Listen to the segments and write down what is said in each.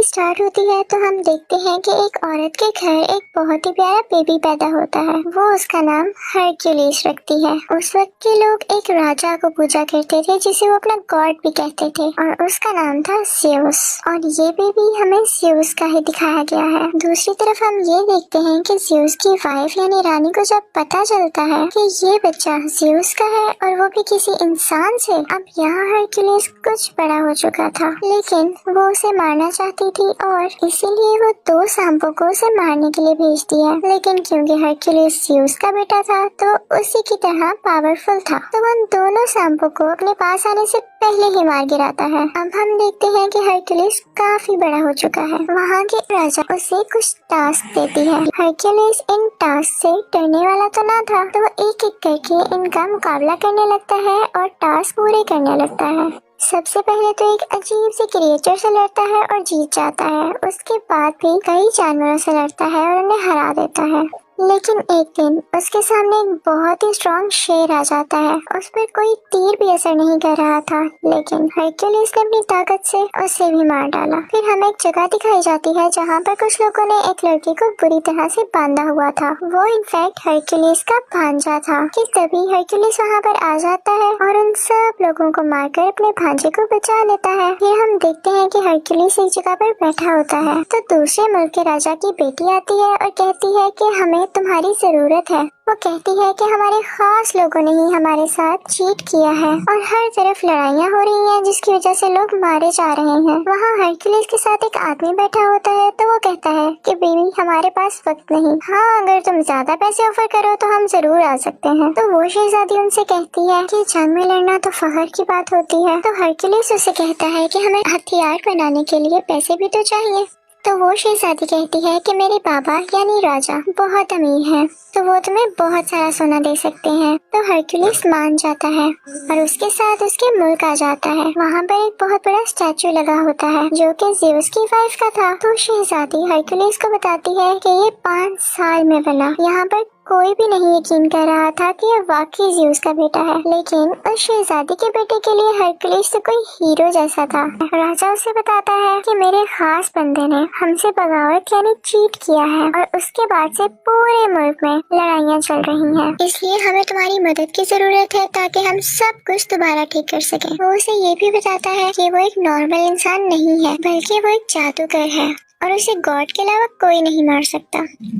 Start होती है तो हम देखते हैं कि एक औरत के घर एक बहुत ही प्यारा बेबी पैदा होता है। वो उसका नाम हरक्यूलिस रखती है। उस वक्त के लोग एक राजा को पूजा करते थे जिसे वो अपना गॉड भी कहते थे और उसका नाम था ज़ेउस। और ये बेबी हमें ज़ेउस का ही दिखाया गया है। दूसरी तरफ हम ये देखते हैं कि ज़ेउस की वाइफ यानी रानी को जब पता चलता है कि ये बच्चा ज़ेउस का है और वो भी किसी इंसान से, अब यहाँ हरक्यूलिस कुछ बड़ा हो चुका था, लेकिन वो उसे मारना चाहती थी और इसीलिए वो 2 सांपों को उसे मारने के लिए भेज दिया। लेकिन क्योंकि हरक्यूलिस ज़ेउस का बेटा था तो उसी की तरह पावरफुल था, तो उन दोनों सांपों को अपने पास आने से पहले ही मार गिराता है। अब हम देखते हैं कि हरक्यूलिस काफी बड़ा हो चुका है। वहाँ के राजा उसे कुछ टास्क देती है। हरक्यूलिस इन टास्क से डरने वाला तो ना था, तो वो एक एक करके इनका मुकाबला करने लगता है और टास्क पूरे करने लगता है। सबसे पहले तो एक अजीब सी क्रिएचर से लड़ता है और जीत जाता है। उसके बाद भी कई जानवरों से लड़ता है और उन्हें हरा देता है। लेकिन एक दिन उसके सामने एक बहुत ही स्ट्रॉन्ग शेर आ जाता है। उस पर कोई तीर भी असर नहीं कर रहा था, लेकिन हरक्यूलिस ने अपनी ताकत से उसे भी मार डाला। फिर हमें एक जगह दिखाई जाती है जहाँ पर कुछ लोगों ने एक लड़की को बुरी तरह से बांधा हुआ था। वो इनफैक्ट हरक्यूलिस का भांजा था। कि तभी हरक्यूलिस वहाँ पर आ जाता है और उन सब लोगों को मारकर अपने भांजे को बचा लेता है। फिर हम देखते हैं कि हरक्यूलिस एक जगह पर बैठा होता है तो दूसरे मुल्क के राजा की बेटी आती है और कहती है कि हमें तुम्हारी जरूरत है। वो कहती है कि हमारे खास लोगों ने ही हमारे साथ चीट किया है और हर तरफ लड़ाइयाँ हो रही हैं जिसकी वजह से लोग मारे जा रहे हैं। वहाँ हरक्यूलिस के साथ एक आदमी बैठा होता है तो वो कहता है कि बेबी हमारे पास वक्त नहीं, हाँ अगर तुम ज्यादा पैसे ऑफर करो तो हम जरूर आ सकते हैं। तो वो शहजादी उनसे कहती है कि जंग में लड़ना तो फख्र की बात होती है। तो हरक्यूलिस उसे कहता है कि हमें हथियार बनाने के लिए पैसे भी तो चाहिए। तो वो शहजादी कहती है कि मेरे बाबा यानी राजा बहुत अमीर हैं, तो वो तुम्हें बहुत सारा सोना दे सकते हैं। तो हरक्यूलिस मान जाता है और उसके साथ उसके मुल्क आ जाता है। वहाँ पर एक बहुत बड़ा स्टैचू लगा होता है जो कि ज़ेउस की वाइफ का था। तो शहजादी हरक्यूलिस को बताती है कि ये 5 साल में बना। यहाँ पर कोई भी नहीं यकीन कर रहा था कि ये वाकई ज़ेउस का बेटा है, लेकिन उस शहजादी के बेटे के लिए हरक्यूलिस तो कोई हीरो जैसा था। राजा उसे बताता है कि मेरे खास बंदे ने हमसे बगावत यानी चीट किया है और उसके बाद से पूरे मुल्क में लड़ाइयाँ चल रही हैं, इसलिए हमें तुम्हारी मदद की जरूरत है ताकि हम सब कुछ दोबारा ठीक कर सकें। वो उसे ये भी बताता है कि वो एक नॉर्मल इंसान नहीं है बल्कि वो एक जादूगर है और उसे गॉड के अलावा कोई नहीं मार सकता।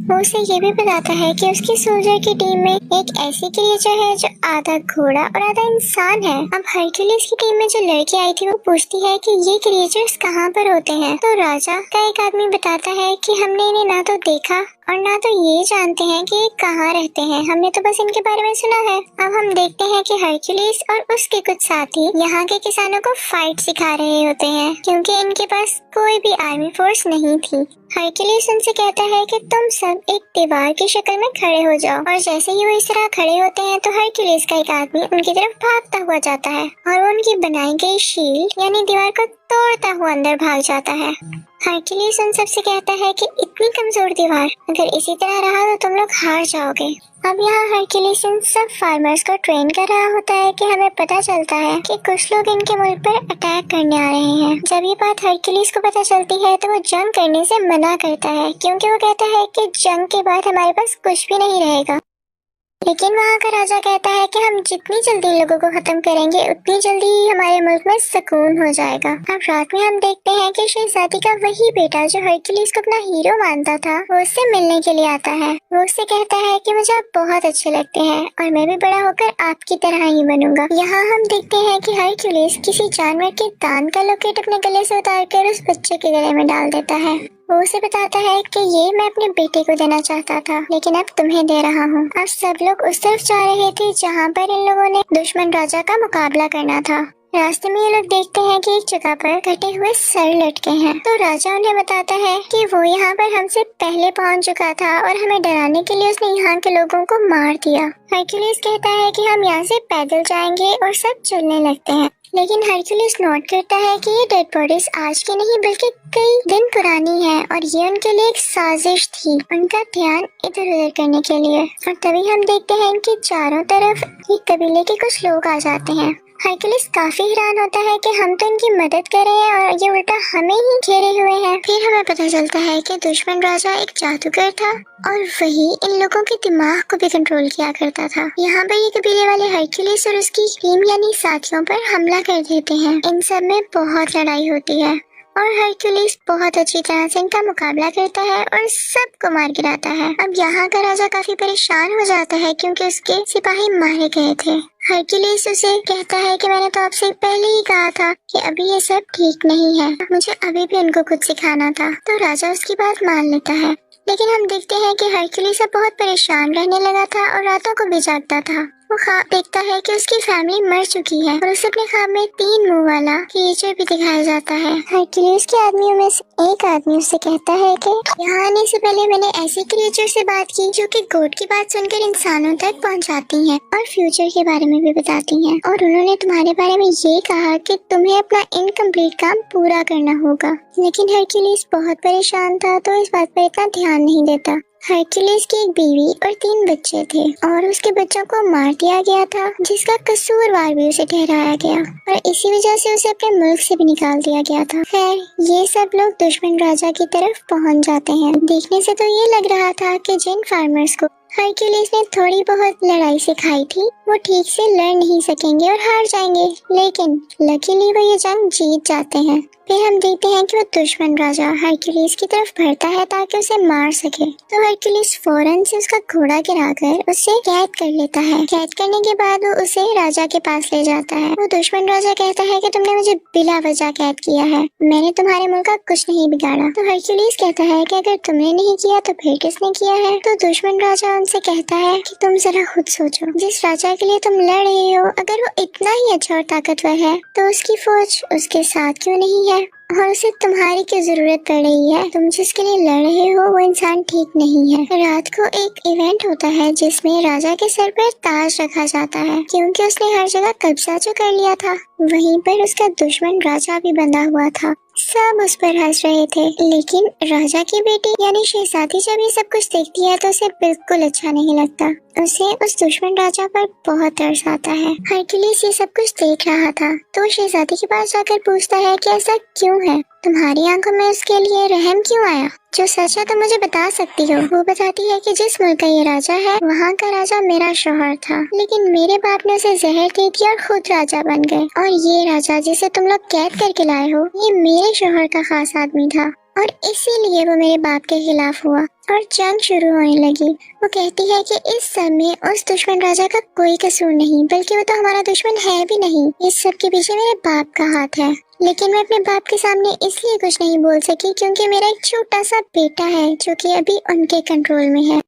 वो उसे ये भी बताता है कि उसकी सोल्जर की टीम में एक ऐसी क्रिएचर है जो आधा घोड़ा और आधा इंसान है। अब हरक्यूलिस की टीम में जो लड़की आई थी वो पूछती है कि ये क्रिएचर्स कहाँ पर होते हैं। तो राजा का एक आदमी बताता है कि हमने इन्हें ना तो देखा और ना तो ये जानते हैं कि ये कहाँ रहते हैं, हमने तो बस इनके बारे में सुना है। अब हम देखते हैं कि हरक्यूलिस और उसके कुछ साथी यहाँ के किसानों को फाइट सिखा रहे होते हैं क्योंकि इनके पास कोई भी आर्मी फोर्स नहीं थी। हरक्यूलिस उनसे कहता है कि तुम सब एक दीवार की शक्ल में खड़े हो जाओ और जैसे ही वो इस तरह खड़े होते हैं तो हरक्यूलिस का एक आदमी उनकी तरफ भागता हुआ जाता है और वो उनकी बनाई गई शील्ड यानी दीवार को तोड़ता हुआ अंदर भाग जाता है। हरक्यूलिस उन सबसे कहता है कि इतनी कमजोर दीवार, अगर इसी तरह रहा तो तुम लोग हार जाओगे। अब यहाँ हरक्यूलिस इन सब फार्मर्स को ट्रेन कर रहा होता है कि हमें पता चलता है कि कुछ लोग इनके मुल्क पर अटैक करने आ रहे हैं। जब ये बात हरक्यूलिस को पता चलती है तो वो जंग करने से मना करता है क्योंकि वो कहता है कि जंग के बाद हमारे पास कुछ भी नहीं रहेगा। लेकिन वहाँ का राजा कहता है कि हम जितनी जल्दी लोगों को खत्म करेंगे उतनी जल्दी ही हमारे मुल्क में सुकून हो जाएगा। अब रात में हम देखते हैं कि शहजादी का वही बेटा जो हरक्यूलिस को अपना हीरो मानता था वो उससे मिलने के लिए आता है। वो उससे कहता है कि मुझे आप बहुत अच्छे लगते हैं और मैं भी बड़ा होकर आपकी तरह ही बनूंगा। यहाँ हम देखते हैं कि हरक्यूलिस किसी जानवर के दांत का लॉकेट अपने गले से उतार कर उस बच्चे के गले में डाल देता है। वो उसे बताता है कि ये मैं अपने बेटे को देना चाहता था लेकिन अब तुम्हें दे रहा हूँ। अब सब लोग उस तरफ जा रहे थे जहाँ पर इन लोगों ने दुश्मन राजा का मुकाबला करना था। रास्ते में ये लोग देखते हैं कि एक जगह पर कटे हुए सर लटके हैं। तो राजा उन्हें बताता है कि वो यहाँ पर हमसे पहले पहुँच चुका था और हमें डराने के लिए उसने यहाँ के लोगों को मार दिया। हरक्यूलिस कहता है कि हम यहाँ से पैदल जाएंगे और सब चलने लगते हैं, लेकिन हरक्यूलिस नोट करता है कि ये डेड बॉडीज आज की नहीं बल्कि कई दिन पुरानी है और ये उनके लिए एक साजिश थी, उनका ध्यान इधर उधर करने के लिए। और तभी हम देखते हैं कि चारों तरफ एक कबीले के कुछ लोग आ जाते हैं हरकुलिस काफी हैरान होता है कि हम तो इनकी मदद कर रहे हैं और ये उल्टा हमें ही घेरे हुए हैं। फिर हमें पता चलता है कि दुश्मन राजा एक जादूगर था और वही इन लोगों के दिमाग को भी कंट्रोल किया करता था। यहाँ पर ये कबीले वाले हरकुलिस और उसकी टीम यानी साथियों पर हमला कर देते हैं। इन सब में बहुत लड़ाई होती है और हरकुलिस बहुत अच्छी तरह से इनका मुकाबला करता है और सबको मार गिराता है। अब यहाँ का राजा काफी परेशान हो जाता है क्योंकि उसके सिपाही मारे गए थे। हरकुलिस उसे कहता है कि मैंने तो आपसे पहले ही कहा था कि अभी ये सब ठीक नहीं है, मुझे अभी भी उनको कुछ सिखाना था। तो राजा उसकी बात मान लेता है, लेकिन हम देखते हैं कि हरकुलिस अब बहुत परेशान रहने लगा था और रातों को भी जागता था। वो ख्वाब देखता है कि उसकी फैमिली मर चुकी है और उसे अपने ख्वाब में 3 मुंह वाला क्रिएचर भी दिखाया जाता है। हरकुलिस के आदमियों में से एक आदमी उससे कहता है कि यहाँ आने से पहले मैंने ऐसे क्रिएचर से बात की जो कि गोट की बात सुनकर इंसानों तक पहुँचाती हैं और फ्यूचर के बारे में भी बताती हैं, और उन्होंने तुम्हारे बारे में ये कहा कि तुम्हें अपना इनकम्प्लीट काम पूरा करना होगा। लेकिन हरकुलिस बहुत परेशान था तो इस बात पर इतना ध्यान नहीं देता। हरकुलिस की एक बीवी और 3 बच्चे थे और उसके बच्चों को मार दिया गया था, जिसका कसूरवार भी उसे ठहराया गया और इसी वजह से उसे अपने मुल्क से भी निकाल दिया गया था। खैर, ये सब लोग दुश्मन राजा की तरफ पहुंच जाते हैं। देखने से तो ये लग रहा था कि जिन फार्मर्स को हरकुलिस ने थोड़ी बहुत लड़ाई सिखाई थी वो ठीक से लड़ नहीं सकेंगे और हार जाएंगे, लेकिन लकीली वो ये जंग जीत जाते हैं। फिर हम देखते हैं कि वो दुश्मन राजा हरकुलिस की तरफ बढ़ता है ताकि उसे मार सके। तो हरकुलिस फौरन से उसका घोड़ा गिराकर उसे कैद कर लेता है। कैद करने के बाद वो उसे राजा के पास ले जाता है। वो दुश्मन राजा कहता है कि तुमने मुझे बिला वजह कैद किया है, मैंने तुम्हारे मुल्क का कुछ नहीं बिगाड़ा। तो हरकुलिस कहता है कि अगर तुमने नहीं किया तो फिर किसने किया है। तो दुश्मन राजा उनसे कहता है कि तुम जरा खुद सोचो, जिस राजा के लिए तुम लड़ रहे हो अगर वो इतना ही अच्छा और ताकतवर है तो उसकी फौज उसके साथ क्यों नहीं है और उसे तुम्हारी क्यों जरूरत पड़ रही है। तुम जिसके लिए लड़ रहे हो वो इंसान ठीक नहीं है। रात को एक इवेंट होता है जिसमें राजा के सर पर ताज रखा जाता है क्योंकि उसने हर जगह कब्जा जो कर लिया था। वहीं पर उसका दुश्मन राजा भी बंधा हुआ था। सब उस पर हंस रहे थे, लेकिन राजा की बेटी यानी शहजादी जब ये सब कुछ देखती है तो उसे बिल्कुल अच्छा नहीं लगता। उसे उस दुश्मन राजा पर बहुत तरस आता है। हरकुलिस ये सब कुछ देख रहा था तो शहजादी के पास जाकर पूछता है कि ऐसा क्यों है, तुम्हारी आंखों में उसके लिए रहम क्यों आया? जो सच है तो मुझे बता सकती हो। वो बताती है कि जिस मुल्क का ये राजा है वहाँ का राजा मेरा शौहर था, लेकिन मेरे बाप ने उसे जहर दे दिया और खुद राजा बन गए, और ये राजा जिसे तुम लोग कैद करके लाए हो ये मेरे शौहर का खास आदमी था और इसीलिए वो मेरे बाप के खिलाफ हुआ और जंग शुरू होने लगी। वो कहती है कि इस सब में उस दुश्मन राजा का कोई कसूर नहीं, बल्कि वो तो हमारा दुश्मन है भी नहीं। इस सब के पीछे मेरे बाप का हाथ है, लेकिन मैं अपने बाप के सामने इसलिए कुछ नहीं बोल सकी क्योंकि मेरा एक छोटा सा बेटा है जो कि अभी उनके कंट्रोल में है।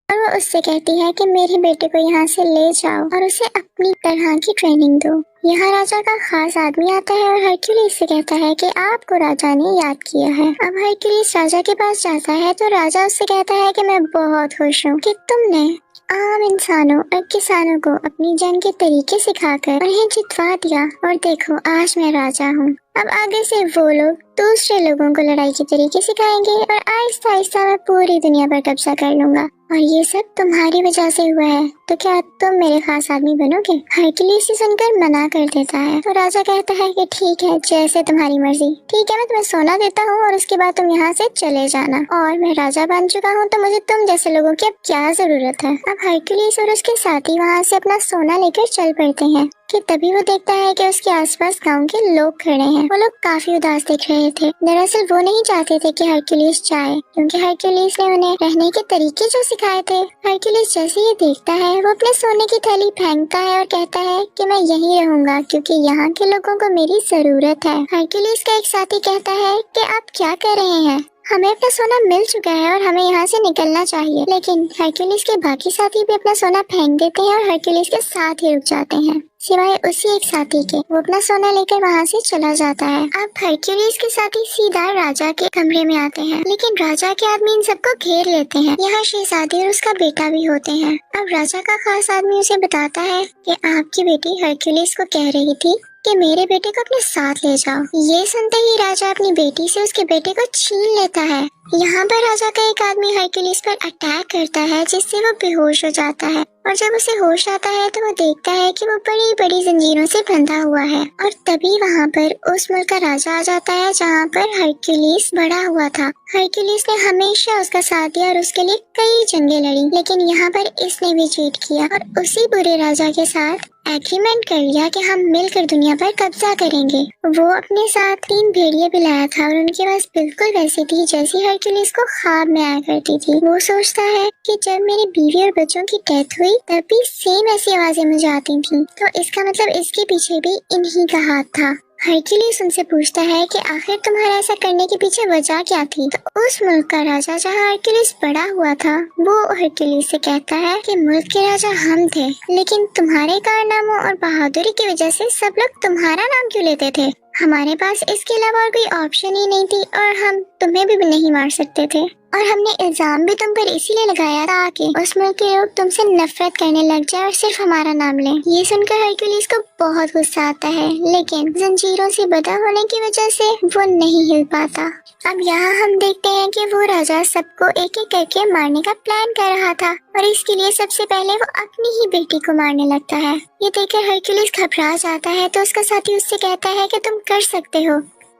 और वो उससे कहती है कि मेरे बेटे को यहाँ से ले जाओ और उसे अपनी तरह की ट्रेनिंग दो। यहाँ राजा का खास आदमी आता है और हरकुलिस से कहता है कि आपको राजा ने याद किया है। अब हरकुलिस राजा के पास जाता है तो राजा उससे कहता है कि मैं बहुत खुश हूँ कि तुमने आम इंसानों और किसानों को अपनी जंग के तरीके सिखाकर उन्हें जितवा दिया, और देखो आज मैं राजा हूँ। अब आगे से वो लोग दूसरे लोगों को लड़ाई के तरीके सिखाएंगे और आहिस्ता आहिस्ता मैं पूरी दुनिया पर कब्जा कर लूंगा, और ये सब तुम्हारी वजह से हुआ है, तो क्या तुम मेरे खास आदमी बनोगे? हरकुलिस सुनकर मना कर देता है तो राजा कहता है कि ठीक है, जैसे तुम्हारी मर्जी। ठीक है, मैं तुम्हें सोना देता हूँ और उसके बाद तुम यहाँ से चले जाना, और मैं राजा बन चुका हूँ तो मुझे तुम जैसे लोगों की अब क्या जरूरत है। अब हरकुलिस और उसके साथी वहाँ से अपना सोना लेकर चल पड़ते हैं कि तभी वो देखता है कि उसके आसपास गांव के लोग खड़े हैं। वो लोग काफी उदास दिख रहे थे। दरअसल वो नहीं चाहते थे कि हरकुलिस जाए, क्योंकि हरकुलिस ने उन्हें रहने के तरीके जो सिखाए थे। हरकुलिस जैसे ही देखता है वो अपने सोने की थैली फेंकता है और कहता है कि मैं यहीं रहूंगा क्योंकि यहाँ के लोगों को मेरी जरूरत है। हरकुलिस का एक साथी कहता है कि आप क्या कर रहे हैं, हमें अपना सोना मिल चुका है और हमें यहाँ से निकलना चाहिए। लेकिन हरकुलिस के बाकी साथी भी अपना सोना फेंक देते हैं और हरकुलिस के साथ ही रुक जाते हैं, सिवाय उसी एक साथी के। वो अपना सोना लेकर वहाँ से चला जाता है। अब हरकुलिस के साथी सीधा राजा के कमरे में आते हैं, लेकिन राजा के आदमी इन सबको घेर लेते हैं। यहाँ शहजादी और उसका बेटा भी होते हैं। अब राजा का खास आदमी उसे बताता है कि आपकी बेटी हरकुलिस को कह रही थी कि मेरे बेटे को अपने साथ ले जाओ। ये सुनते ही राजा अपनी बेटी से उसके बेटे को छीन लेता है यहाँ पर राजा का एक आदमी हरक्यूलिस पर अटैक करता है जिससे वो बेहोश हो जाता है और जब उसे होश आता है तो वो देखता है कि वो बड़ी बड़ी जंजीरों से बंधा हुआ है और तभी वहाँ पर उस मुल्क का राजा आ जाता है जहाँ पर हरक्यूलिस बड़ा हुआ था। हरक्यूलिस ने हमेशा उसका साथ दिया और उसके लिए कई जंगें लड़ी, लेकिन यहाँ पर इसने भी चीट किया और उसी बुरे राजा के साथ एग्रीमेंट कर लिया कि हम मिलकर दुनिया पर कब्जा करेंगे। वो अपने साथ 3 भेड़िए भी लाया था और उनके पास बिल्कुल वैसी थी जैसी हरक्यूलिस को ख्वाब में आया करती थी। वो सोचता है कि जब मेरी बीवी और बच्चों की डेथ हुई तब भी सेम ऐसी आवाजें मुझे आती थी, तो इसका मतलब इसके पीछे भी इन्हीं का हाथ था। हरक्यूलिस उनसे पूछता है कि आखिर तुम्हारा ऐसा करने के पीछे वजह क्या थी। तो उस मुल्क का राजा जहाँ हरक्यूलिस बड़ा हुआ था वो हरक्यूलिस से कहता है कि मुल्क के राजा हम थे, लेकिन तुम्हारे कारनामों और बहादुरी की वजह से सब लोग तुम्हारा नाम क्यों लेते थे। हमारे पास इसके अलावा और कोई ऑप्शन ही नहीं थी और हम तुम्हें भी नहीं मार सकते थे और हमने इल्जाम भी तुम पर इसीलिए लगाया था कि उस मुल्क के लोग तुमसे नफरत करने लग जाए और सिर्फ हमारा नाम लें। ये सुनकर हरक्यूलिस को बहुत गुस्सा आता है, लेकिन जंजीरों से बंधा होने की वजह से वो नहीं हिल पाता। अब यहाँ हम देखते हैं कि वो राजा सबको एक एक करके मारने का प्लान कर रहा था और इसके लिए सबसे पहले वो अपनी ही बेटी को मारने लगता है। ये देखकर हरक्यूलिस घबरा जाता है तो उसका साथी उससे कहता है कि तुम कर सकते हो,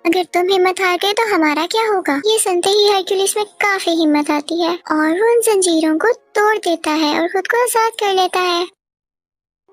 अगर तुम हिम्मत हार गए तो हमारा क्या होगा। ये सुनते ही हरक्यूलिस में काफी हिम्मत आती है और वो उन जंजीरों को तोड़ देता है और खुद को आजाद कर लेता है।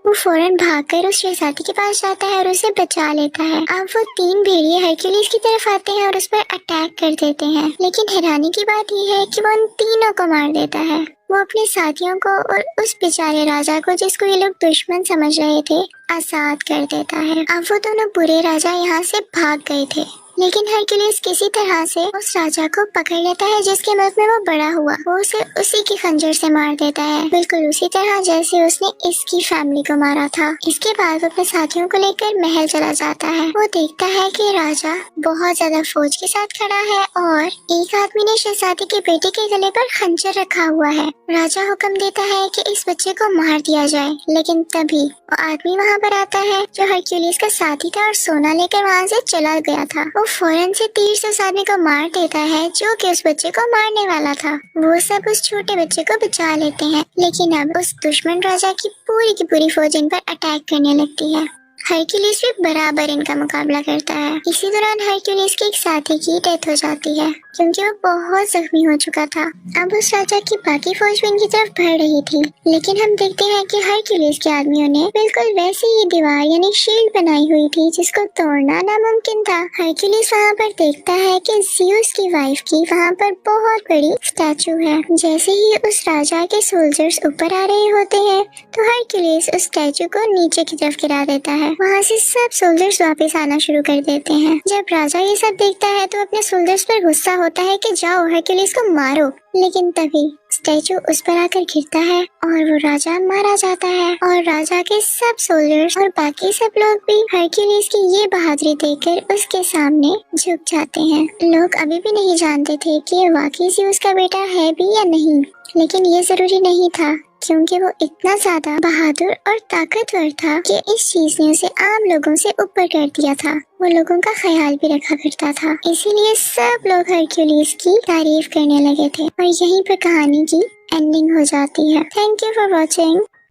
वो फौरन भागकर उस शहजादी के पास जाता है और उसे बचा लेता है। अब वो 3 भेड़िए हरक्यूलिस की तरफ आते हैं और उस पर अटैक कर देते हैं, लेकिन हैरानी की बात यह है कि वो उन तीनों को मार देता है। वो अपने साथियों को और उस बेचारे राजा को, जिसको ये लोग दुश्मन समझ रहे थे, आजाद कर देता है। अब वो दोनों बुरे राजा यहाँ से भाग गए थे, लेकिन हरक्यूलिस किसी तरह से उस राजा को पकड़ लेता है जिसके मुल्क में वो बड़ा हुआ। वो उसे उसी की खंजर से मार देता है, बिल्कुल उसी तरह जैसे उसने इसकी फैमिली को मारा था। इसके बाद वो अपने साथियों को लेकर महल चला जाता है। वो देखता है कि राजा बहुत ज्यादा फौज के साथ खड़ा है और एक आदमी ने शहजादी के बेटे के गले पर खंजर रखा हुआ है। राजा हुक्म देता है कि इस बच्चे को मार दिया जाए, लेकिन तभी वो आदमी वहाँ पर आता है जो हरक्यूलिस का साथी था और सोना लेकर वहाँ से चला गया था। वो फौरन से तीर से उस आदमी को मार देता है जो कि उस बच्चे को मारने वाला था। वो सब उस छोटे बच्चे को बचा लेते हैं, लेकिन अब उस दुश्मन राजा की पूरी फौज इन पर अटैक करने लगती है। हरक्यूलिस भी बराबर इनका मुकाबला करता है। इसी दौरान हरक्यूलिस के एक साथी की डेथ हो जाती है क्योंकि वो बहुत जख्मी हो चुका था। अब उस राजा की बाकी फौज भी इनकी तरफ बढ़ रही थी, लेकिन हम देखते हैं कि हरक्यूलिस के आदमियों ने बिल्कुल वैसी ही दीवार यानी शील्ड बनाई हुई थी जिसको तोड़ना नामुमकिन था। हरक्यूलिस वहाँ पर देखता है कि ज़्यूस की वाइफ की वहाँ पर बहुत बड़ी स्टैचू है। जैसे ही उस राजा के सोल्जर्स ऊपर आ रहे होते हैं तो हरक्यूलिस उस स्टैचू को नीचे की तरफ गिरा देता है। वहाँ से सब सोल्जर्स वापस आना शुरू कर देते हैं। जब राजा ये सब देखता है तो अपने सोल्जर्स पर गुस्सा होता है कि जाओ हरक्यूलिस को मारो, लेकिन तभी स्टैचू उस पर आकर गिरता है और वो राजा मारा जाता है और राजा के सब सोल्जर्स और बाकी सब लोग भी हरक्यूलिस की ये बहादुरी देखकर उसके सामने झुक जाते हैं। लोग अभी भी नहीं जानते थे कि ये वाकई ज़्यूस का बेटा है भी या नहीं, लेकिन ये जरूरी नहीं था क्योंकि वो इतना ज्यादा बहादुर और ताकतवर था कि इस चीज ने उसे आम लोगों से ऊपर कर दिया था। वो लोगों का ख्याल भी रखा करता था, इसीलिए सब लोग हरक्यूलिस की तारीफ करने लगे थे और यहीं पर कहानी की एंडिंग हो जाती है। Thank you for watching.